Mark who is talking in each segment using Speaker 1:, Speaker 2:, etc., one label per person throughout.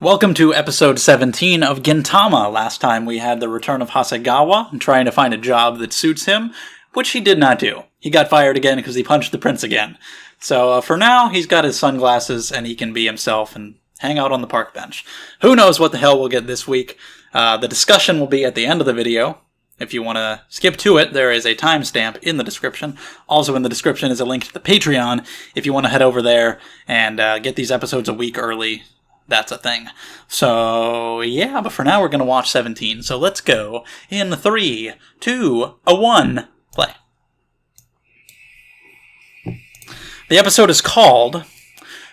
Speaker 1: Welcome to episode 17 of Gintama. Last time we had the return of Hasegawa, trying to find a job that suits him, which he did not do. He got fired again because he punched the prince again. So for now, he's got his sunglasses and he can be himself and hang out on the park bench. Who knows what the hell we'll get this week. The discussion will be at the end of the video. If you want to skip to it, there is a timestamp in the description. Also in the description is a link to the Patreon if you want to head over there and get these episodes a week early. That's a thing. So, yeah, but for now we're going to watch 17. So let's go in 3, 2, 1, play. The episode is called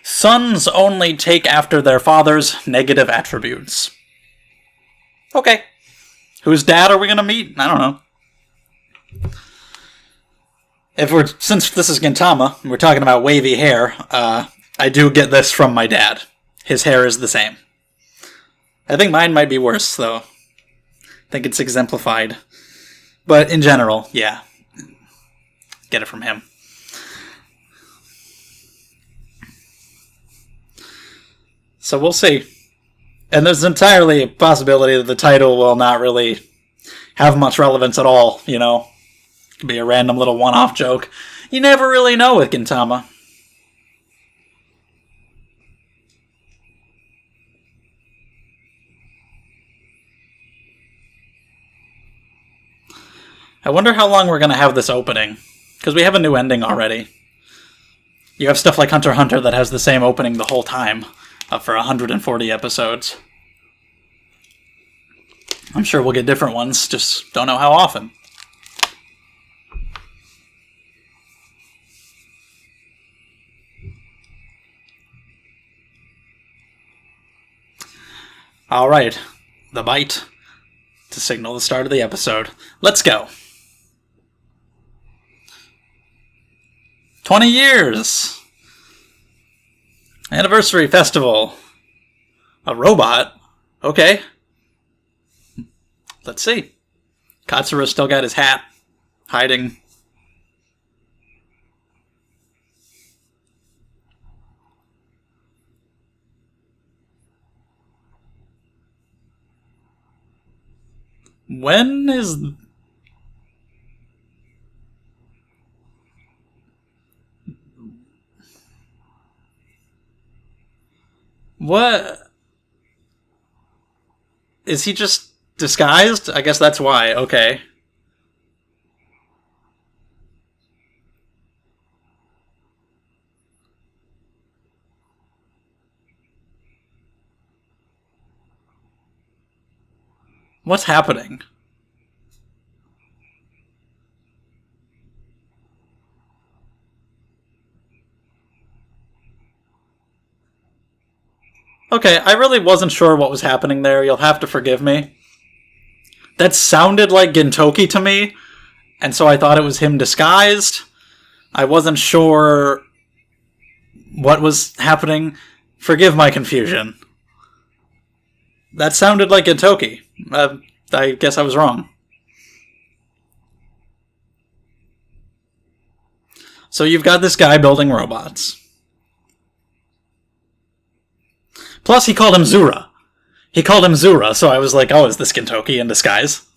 Speaker 1: Sons Only Take After Their Father's Negative Attributes. Okay. Whose dad are we going to meet? I don't know. Since this is Gintama, and we're talking about wavy hair, I do get this from my dad. His hair is the same. I think mine might be worse, though. I think it's exemplified. But in general, yeah. Get it from him. So we'll see. And there's entirely a possibility that the title will not really have much relevance at all, you know? It could be a random little one-off joke. You never really know with Gintama. I wonder how long we're going to have this opening, because we have a new ending already. You have stuff like Hunter x Hunter that has the same opening the whole time, for 140 episodes. I'm sure we'll get different ones, just don't know how often. Alright, the bite to signal the start of the episode. Let's go. 20 years! Anniversary festival. A robot? Okay. Let's see. Katsura's still got his hat. Hiding. When is... What? Is he just disguised? I guess that's why. Okay. What's happening? Okay, I really wasn't sure what was happening there. You'll have to forgive me. That sounded like Gintoki to me, and so I thought it was him disguised. I wasn't sure what was happening. Forgive my confusion. That sounded like Gintoki. I guess I was wrong. So you've got this guy building robots. Plus, he called him Zura. So I was like, oh, is this Gintoki in disguise?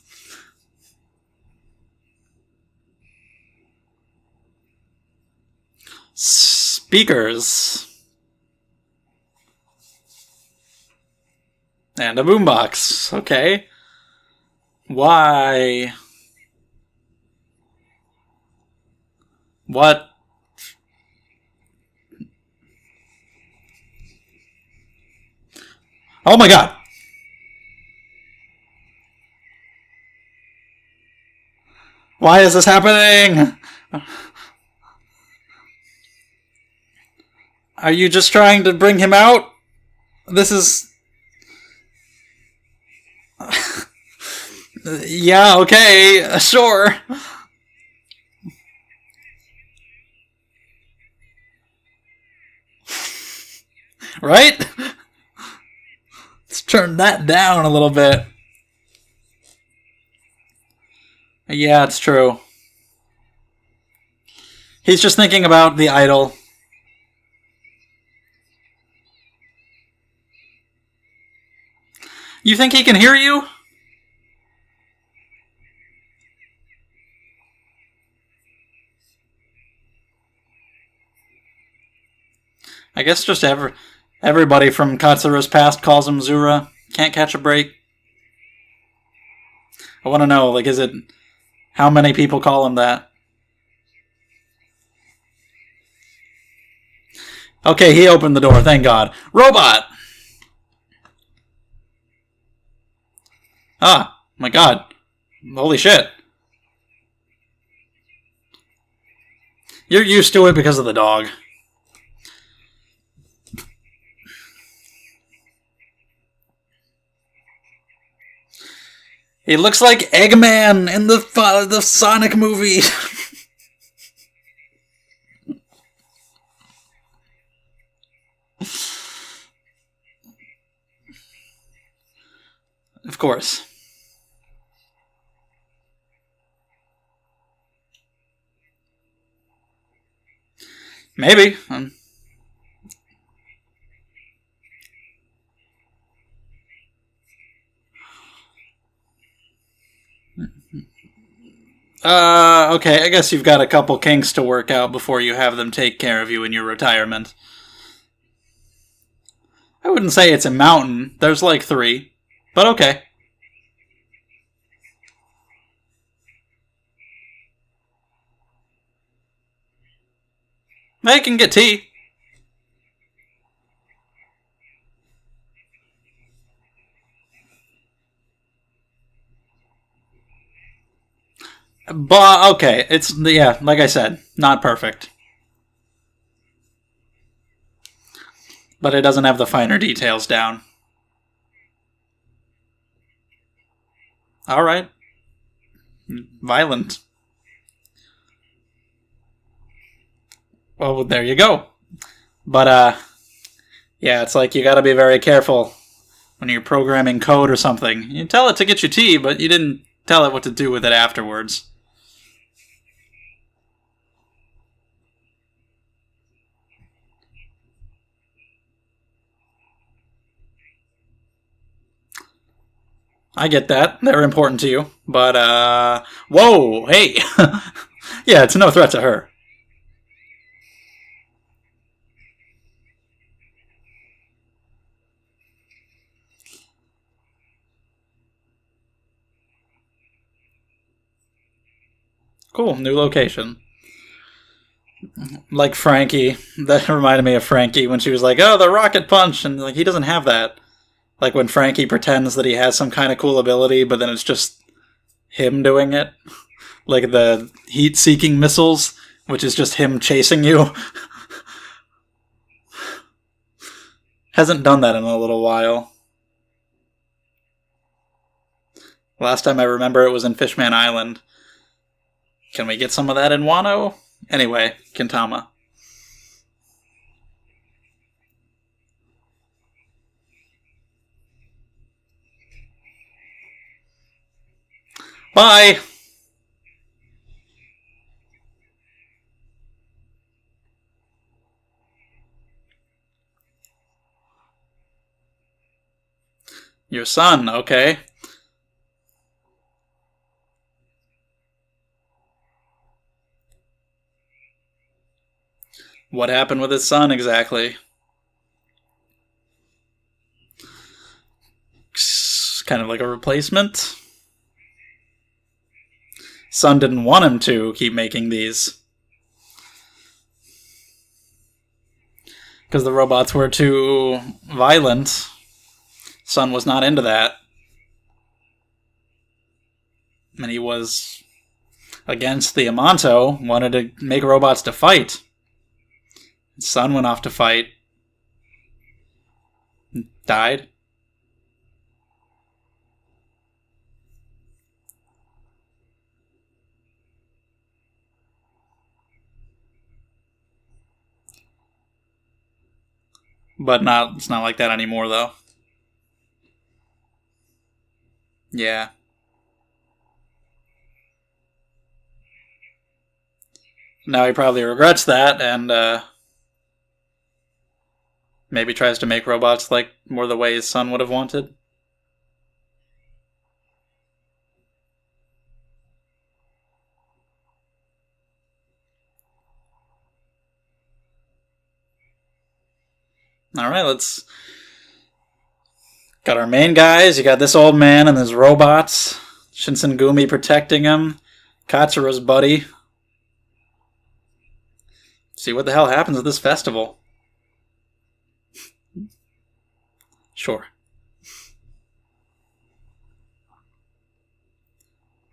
Speaker 1: Speakers. And a boombox. Okay. Why? What? Oh my god! Why is this happening? Are you just trying to bring him out? This is... Yeah, okay, sure. Right? Let's turn that down a little bit. Yeah, it's true. He's just thinking about the idol. You think he can hear you? I guess just everybody from Katsuru's past calls him Zura. Can't catch a break. I want to know, like, is it... How many people call him that? Okay, he opened the door, thank God. Robot! Ah, my God. Holy shit. You're used to it because of the dog. He looks like Eggman in the Sonic movie. Of course. Maybe. Okay, I guess you've got a couple kinks to work out before you have them take care of you in your retirement. I wouldn't say it's a mountain. There's like 3. But okay. They can get tea. But, okay, it's, yeah, like I said, not perfect. But it doesn't have the finer details down. Alright. Violent. Well, there you go. But, yeah, it's like you gotta be very careful when you're programming code or something. You tell it to get you tea, but you didn't tell it what to do with it afterwards. I get that. They're important to you. But, whoa, hey! Yeah, it's no threat to her. Cool, new location. Like Frankie. That reminded me of Frankie when she was like, oh, the rocket punch! And, like, he doesn't have that. Like when Frankie pretends that he has some kind of cool ability, but then it's just him doing it. Like the heat-seeking missiles, which is just him chasing you. Hasn't done that in a little while. Last time I remember it was in Fishman Island. Can we get some of that in Wano? Anyway, Gintama. Bye! Your son, okay. What happened with his son, exactly? Kind of like a replacement? Son didn't want him to keep making these. Because the robots were too violent. Son was not into that. And he was against the Yamato, wanted to make robots to fight. His son went off to fight. Died. But it's not like that anymore, though. Yeah. Now he probably regrets that, and maybe tries to make robots like more the way his son would have wanted. Alright, let's... Got our main guys. You got this old man and his robots. Shinsengumi protecting him. Katsura's buddy. See what the hell happens at this festival. Sure.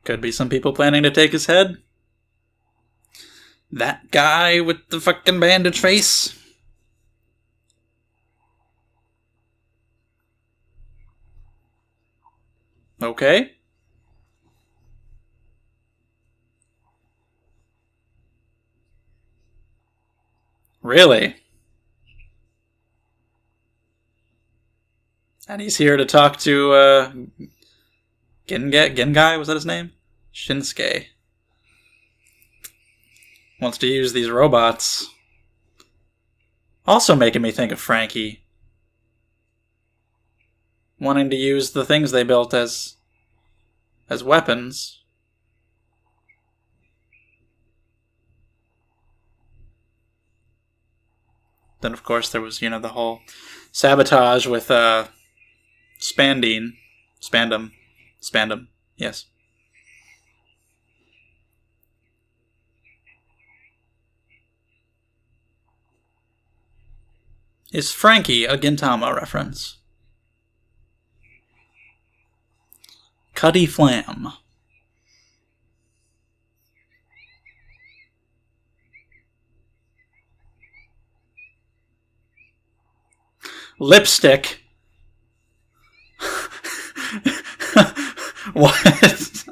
Speaker 1: Could be some people planning to take his head. That guy with the fucking bandage face. Okay. Really? And he's here to talk to, Gengai, was that his name? Shinsuke. Wants to use these robots. Also making me think of Frankie. Wanting to use the things they built as weapons. Then, of course, there was, the whole sabotage with Spandam, yes. Is Frankie a Gintama reference? Cuddy Flam. Lipstick. What?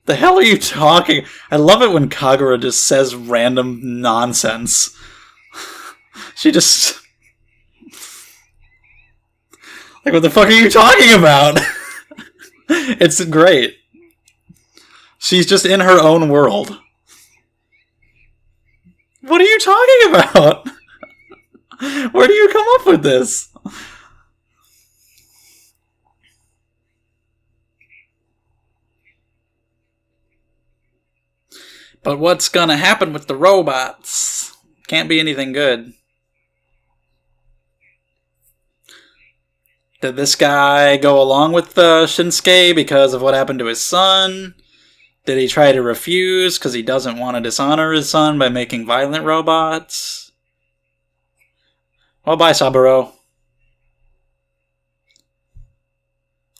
Speaker 1: The hell are you talking? I love it when Kagura just says random nonsense. She just... Like, what the fuck are you talking about? It's great. She's just in her own world. What are you talking about? Where do you come up with this? But what's gonna happen with the robots? Can't be anything good. Did this guy go along with Shinsuke because of what happened to his son? Did he try to refuse because he doesn't want to dishonor his son by making violent robots? Well, bye, Saburo.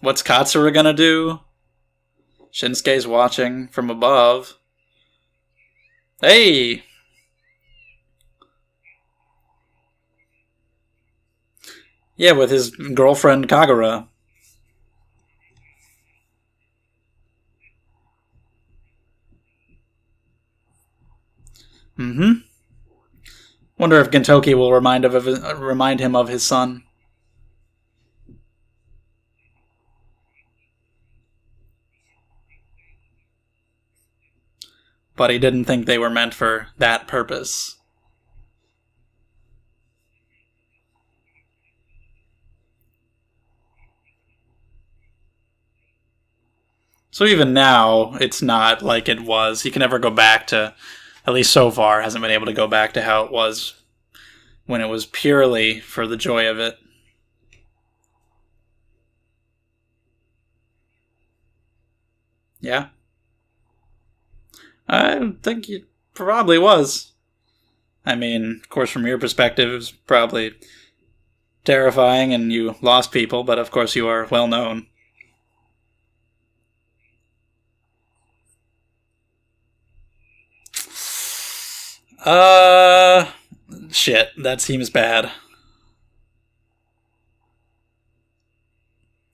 Speaker 1: What's Katsura gonna do? Shinsuke's watching from above. Hey! Yeah, with his girlfriend Kagura. Mm-hmm. Wonder if Gintoki will remind him of his son. But he didn't think they were meant for that purpose. So even now, it's not like it was. He can never go back to, at least so far, hasn't been able to go back to how it was when it was purely for the joy of it. Yeah? I think it probably was. I mean, of course, from your perspective, it was probably terrifying and you lost people, but of course you are well known. Shit, that seems bad.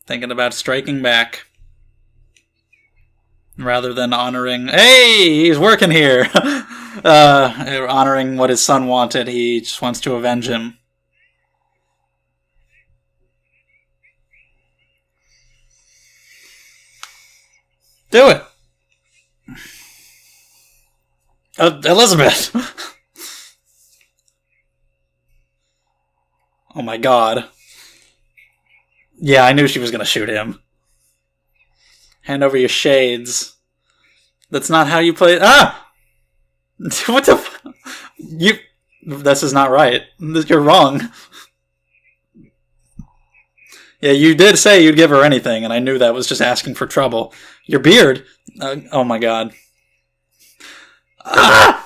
Speaker 1: Thinking about striking back. Rather than honoring... Hey, he's working here! Honoring what his son wanted, he just wants to avenge him. Do it! Elizabeth! Oh my god. Yeah, I knew she was gonna shoot him. Hand over your shades. That's not how you play... Ah! What the you... This is not right. You're wrong. Yeah, you did say you'd give her anything, and I knew that was just asking for trouble. Your beard? Oh my god. Ah!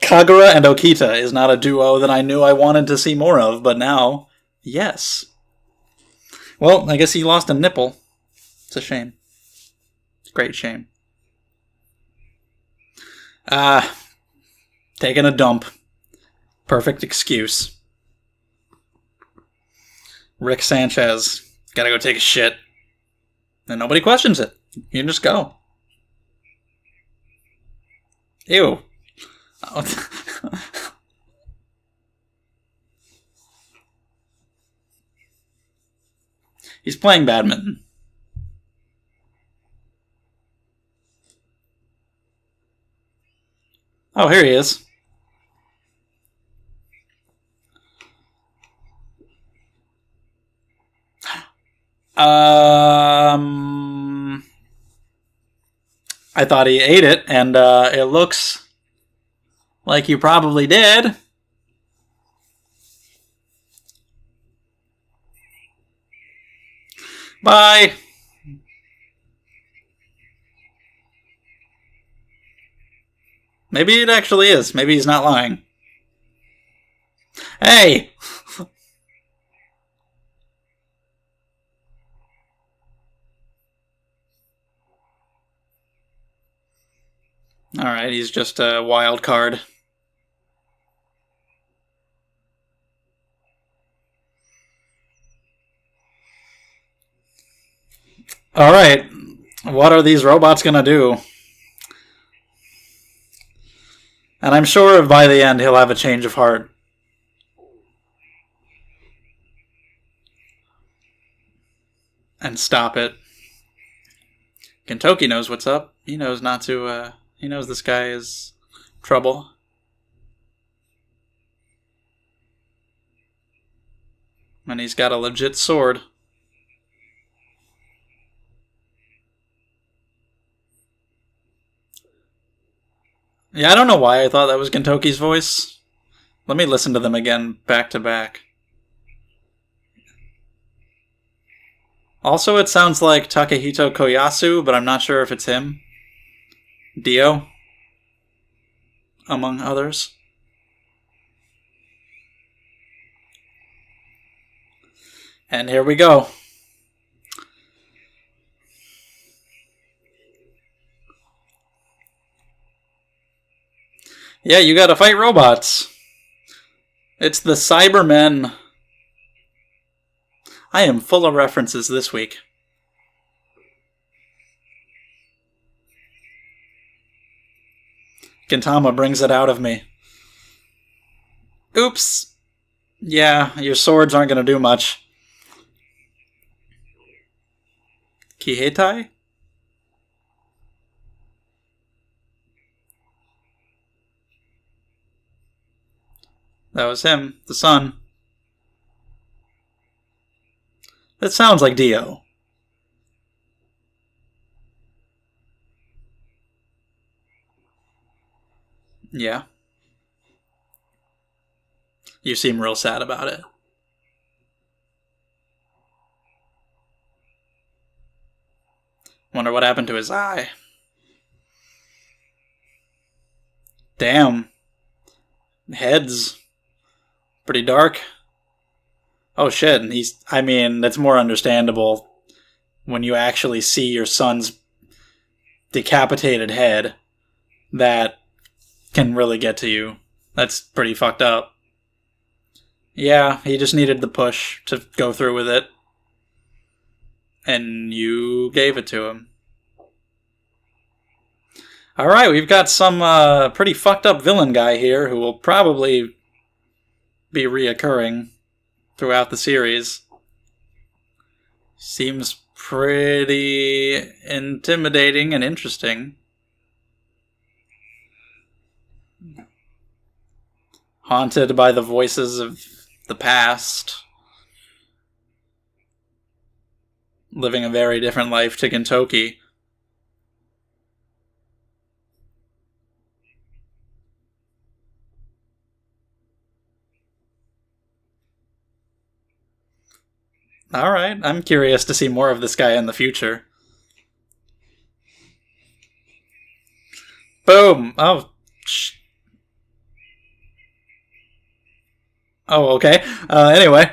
Speaker 1: Kagura and Okita is not a duo that I knew I wanted to see more of, but now, yes. Well, I guess he lost a nipple. It's a shame. Great shame. Taking a dump. Perfect excuse. Rick Sanchez. Gotta go take a shit. And nobody questions it. You can just go. Ew. Oh. He's playing badminton. Oh, here he is. I thought he ate it, and it looks like you probably did. Bye. Maybe it actually is. Maybe he's not lying. Hey! Alright, he's just a wild card. Alright, what are these robots gonna do? And I'm sure by the end he'll have a change of heart. And stop it. Gintoki knows what's up. He knows not to, he knows this guy is trouble. And he's got a legit sword. Yeah, I don't know why I thought that was Gintoki's voice. Let me listen to them again, back to back. Also, it sounds like Takehito Koyasu, but I'm not sure if it's him. Dio, among others. And here we go. Yeah, you gotta fight robots. It's the Cybermen. I am full of references this week. Gintama brings it out of me. Oops. Yeah, your swords aren't gonna do much. Kihetai? That was him, the son. That sounds like Dio. Yeah. You seem real sad about it. Wonder what happened to his eye. Damn. Head's pretty dark. Oh shit, and I mean, that's more understandable when you actually see your son's decapitated head. That can really get to you. That's pretty fucked up. Yeah, he just needed the push to go through with it. And you gave it to him. Alright, we've got some pretty fucked up villain guy here who will probably be reoccurring throughout the series. Seems pretty intimidating and interesting. Haunted by the voices of the past. Living a very different life to Gintoki. Alright, I'm curious to see more of this guy in the future. Boom! Oh, oh, okay. Anyway.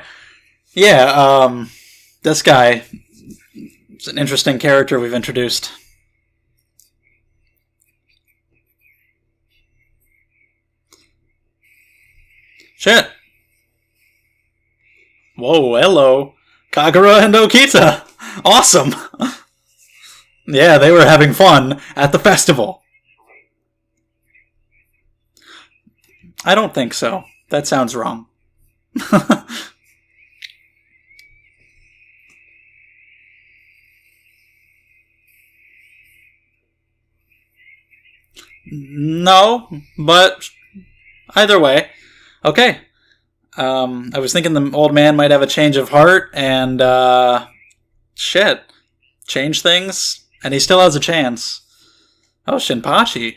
Speaker 1: Yeah, this guy is an interesting character we've introduced. Shit. Whoa, hello. Kagura and Okita. Awesome. Yeah, they were having fun at the festival. I don't think so. That sounds wrong. No, but either way. Okay. I was thinking the old man might have a change of heart and, shit. Change things, and he still has a chance. Oh, Shinpachi.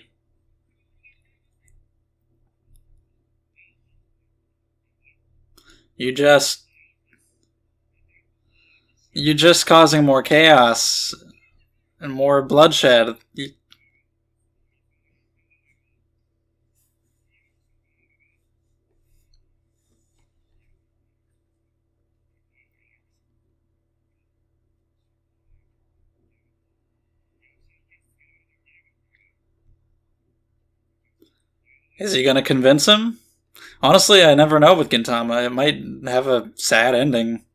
Speaker 1: You're just causing more chaos and more bloodshed. Is he gonna convince him? Honestly, I never know with Gintama. It might have a sad ending.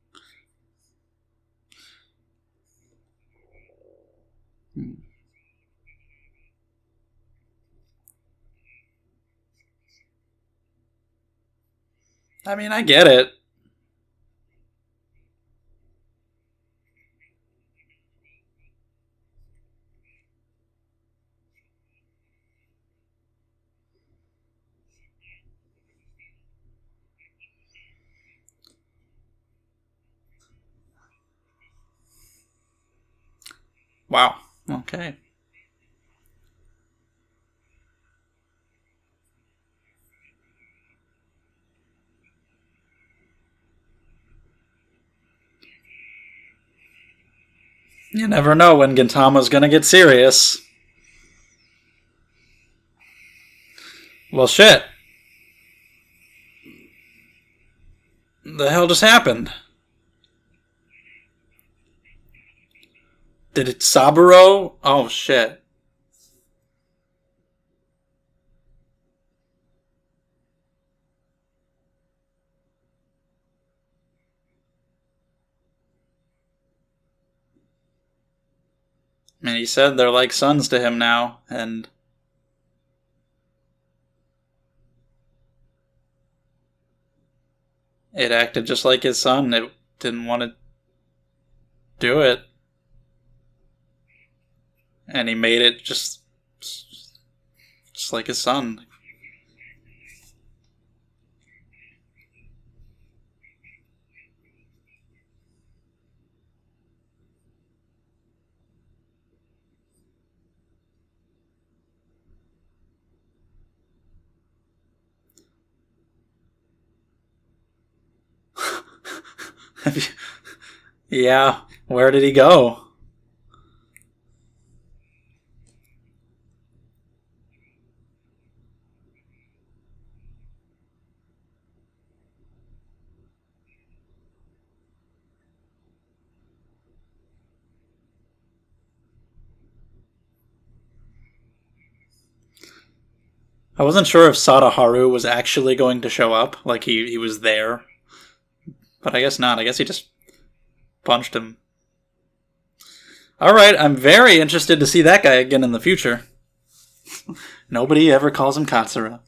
Speaker 1: I mean, I get it. Wow. Okay. You never know when Gintama's gonna get serious. Well, shit. The hell just happened? Did it Saburo? Oh, shit. I mean, he said they're like sons to him now, and it acted just like his son. It didn't want to do it. And he made it just like his son. Yeah, where did he go? I wasn't sure if Sadaharu was actually going to show up, like he was there. But I guess not. I guess he just punched him. Alright, I'm very interested to see that guy again in the future. Nobody ever calls him Katsura.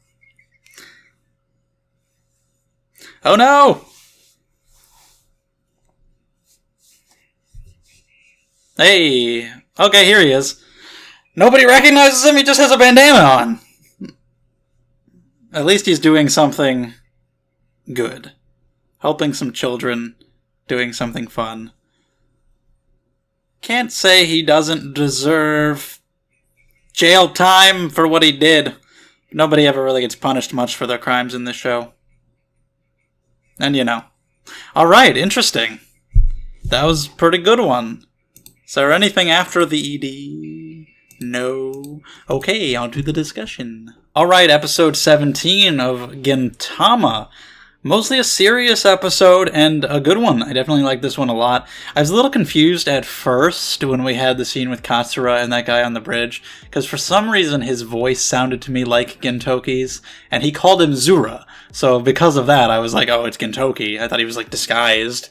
Speaker 1: Oh no! Hey! Okay, here he is. Nobody recognizes him, he just has a bandana on. At least he's doing something good. Helping some children, doing something fun. Can't say he doesn't deserve jail time for what he did. Nobody ever really gets punished much for their crimes in this show. And you know. Alright, interesting. That was a pretty good one. Is there anything after the ED? No. Okay, on to the discussion. Alright, episode 17 of Gintama. Mostly a serious episode, and a good one. I definitely like this one a lot. I was a little confused at first when we had the scene with Katsura and that guy on the bridge, because for some reason his voice sounded to me like Gintoki's, and he called him Zura. So because of that, I was like, oh, it's Gintoki. I thought he was like disguised,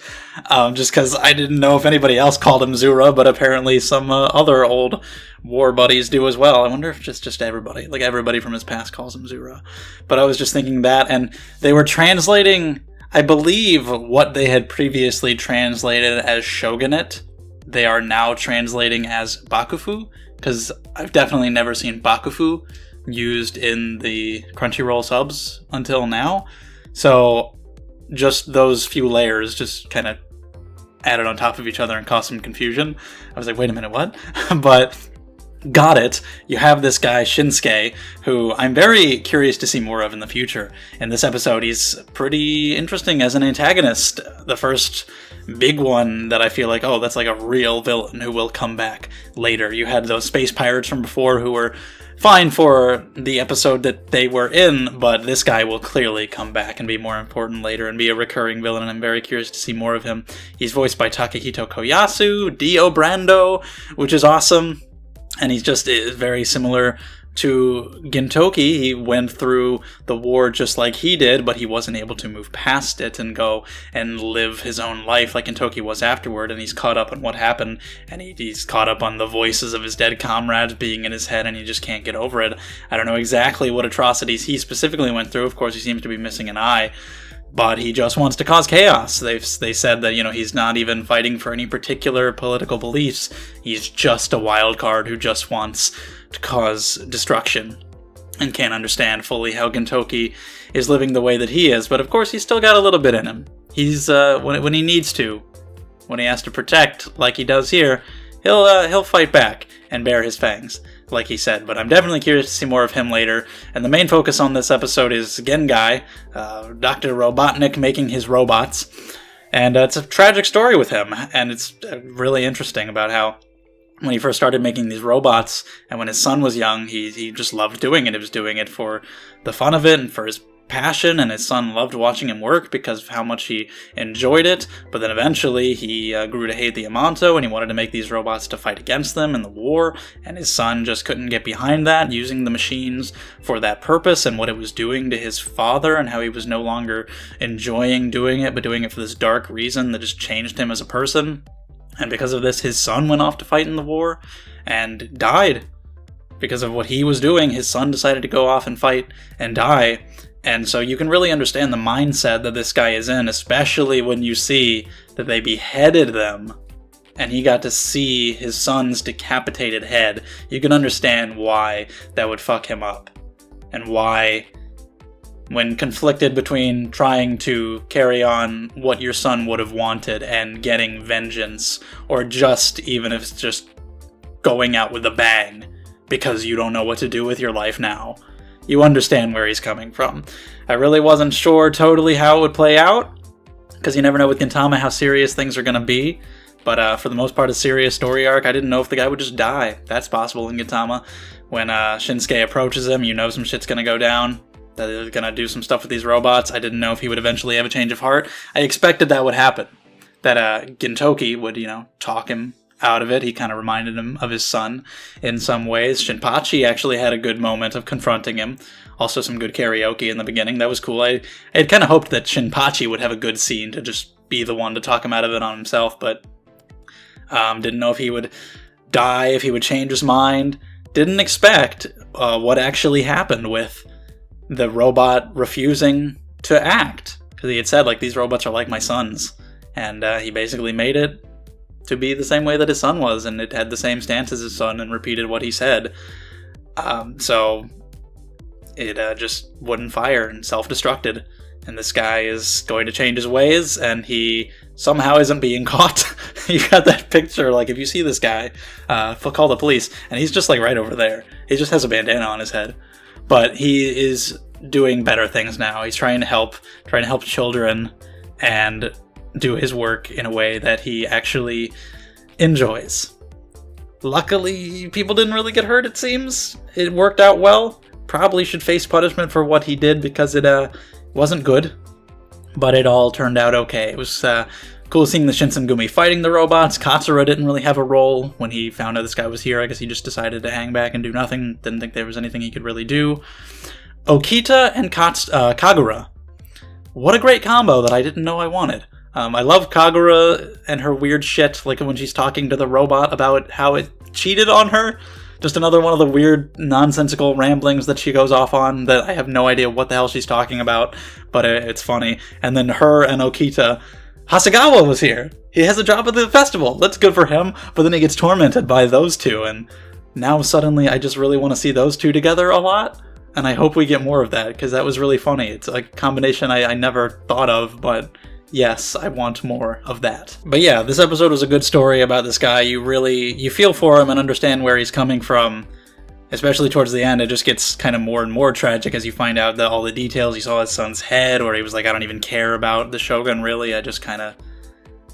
Speaker 1: just because I didn't know if anybody else called him Zura, but apparently some other old war buddies do as well. I wonder if just everybody, like everybody from his past calls him Zura. But I was just thinking that, and they were translating, I believe, what they had previously translated as shogunate, they are now translating as bakufu, because I've definitely never seen bakufu used in the Crunchyroll subs until now. So just those few layers just kind of added on top of each other and caused some confusion. I was like, wait a minute, what? But got it. You have this guy, Shinsuke, who I'm very curious to see more of in the future. In this episode, he's pretty interesting as an antagonist. The first big one that I feel like, oh, that's like a real villain who will come back later. You had those space pirates from before who were fine for the episode that they were in, but this guy will clearly come back and be more important later and be a recurring villain, and I'm very curious to see more of him. He's voiced by Takehito Koyasu, Dio Brando, which is awesome, and he's just very similar to Gintoki. He went through the war just like he did, but he wasn't able to move past it and go and live his own life like Gintoki was afterward, and he's caught up on what happened, and he's caught up on the voices of his dead comrades being in his head, and he just can't get over it. I don't know exactly what atrocities he specifically went through. Of course, he seems to be missing an eye, but he just wants to cause chaos. They said that, he's not even fighting for any particular political beliefs. He's just a wild card who just wants to cause destruction and can't understand fully how Gintoki is living the way that he is. But of course, he's still got a little bit in him. He's when he needs to, when he has to protect like he does here, he'll fight back and bare his fangs, like he said. But I'm definitely curious to see more of him later. And the main focus on this episode is Gengai, Dr. Robotnik making his robots. And it's a tragic story with him. And it's really interesting about how when he first started making these robots, and when his son was young, he just loved doing it. He was doing it for the fun of it and for his passion, and his son loved watching him work because of how much he enjoyed it. But then eventually he grew to hate the Yamato, and he wanted to make these robots to fight against them in the war, and his son just couldn't get behind that, using the machines for that purpose and what it was doing to his father, and how he was no longer enjoying doing it, but doing it for this dark reason that just changed him as a person. And because of this, his son went off to fight in the war and died. Because of what he was doing, his son decided to go off and fight and die. And so you can really understand the mindset that this guy is in, especially when you see that they beheaded them and he got to see his son's decapitated head. You can understand why that would fuck him up, and why, when conflicted between trying to carry on what your son would have wanted and getting vengeance, or just even if it's just going out with a bang because you don't know what to do with your life now, you understand where he's coming from. I really wasn't sure totally how it would play out, because you never know with Gintama how serious things are going to be. But for the most part, a serious story arc, I didn't know if the guy would just die. That's possible in Gintama. When Shinsuke approaches him, you know some shit's going to go down, that they're going to do some stuff with these robots. I didn't know if he would eventually have a change of heart. I expected that would happen. That Gintoki would, talk him out of it. He kind of reminded him of his son in some ways. Shinpachi actually had a good moment of confronting him. Also some good karaoke in the beginning. That was cool. I had kind of hoped that Shinpachi would have a good scene to just be the one to talk him out of it on himself, but didn't know if he would die, if he would change his mind. Didn't expect what actually happened with the robot refusing to act. Because he had said, these robots are like my sons. And he basically made it to be the same way that his son was, and it had the same stance as his son and repeated what he said. So it just wouldn't fire and self-destructed. And this guy is going to change his ways, and he somehow isn't being caught. You got that picture, if you see this guy, call the police, and he's just right over there. He just has a bandana on his head. But he is doing better things now. He's trying to help children, and do his work in a way that he actually enjoys. Luckily, people didn't really get hurt, it seems. It worked out well. Probably should face punishment for what he did because it wasn't good. But it all turned out okay. It was cool seeing the Shinsengumi fighting the robots. Katsura didn't really have a role when he found out this guy was here. I guess he just decided to hang back and do nothing. Didn't think there was anything he could really do. Okita and Kagura. What a great combo that I didn't know I wanted. I love Kagura and her weird shit, like when she's talking to the robot about how it cheated on her. Just another one of the weird, nonsensical ramblings that she goes off on that I have no idea what the hell she's talking about, but it's funny. And then her and Okita. Hasegawa was here. He has a job at the festival. That's good for him, but then he gets tormented by those two, and now suddenly I just really want to see those two together a lot, and I hope we get more of that, because that was really funny. It's a combination I never thought of, but yes, I want more of that. But yeah, this episode was a good story about this guy. You feel for him and understand where he's coming from, especially towards the end. It just gets kind of more and more tragic as you find out all the details. You saw his son's head, or he was like, I don't even care about the Shogun, really. I just kind of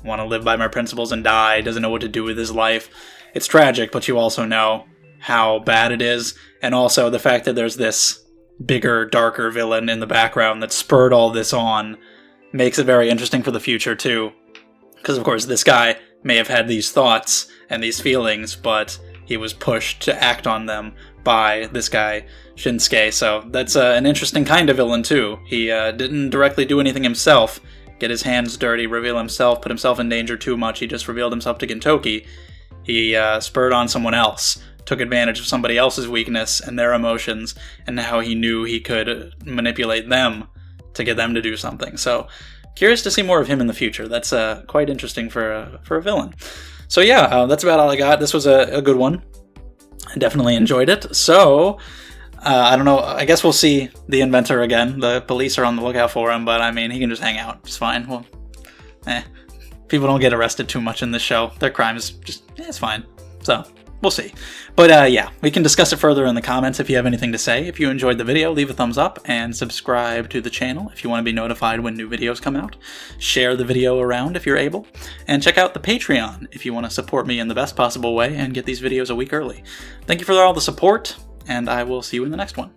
Speaker 1: want to live by my principles and die. Doesn't know what to do with his life. It's tragic, but you also know how bad it is, and also the fact that there's this bigger, darker villain in the background that spurred all this on makes it very interesting for the future, too. Because, of course, this guy may have had these thoughts and these feelings, but he was pushed to act on them by this guy, Shinsuke. So that's an interesting kind of villain, too. He didn't directly do anything himself, get his hands dirty, reveal himself, put himself in danger too much. He just revealed himself to Gintoki. He spurred on someone else, took advantage of somebody else's weakness and their emotions, and now he knew he could manipulate them to get them to do something. So, curious to see more of him in the future. That's quite interesting for a villain. So yeah, that's about all I got. This was a good one. I definitely enjoyed it. So, I don't know, I guess we'll see the inventor again. The police are on the lookout for him, but I mean, he can just hang out. It's fine. Well, people don't get arrested too much in this show. Their crimes just, it's fine. So, we'll see. But yeah, we can discuss it further in the comments if you have anything to say. If you enjoyed the video, leave a thumbs up and subscribe to the channel if you want to be notified when new videos come out. Share the video around if you're able. And check out the Patreon if you want to support me in the best possible way and get these videos a week early. Thank you for all the support, and I will see you in the next one.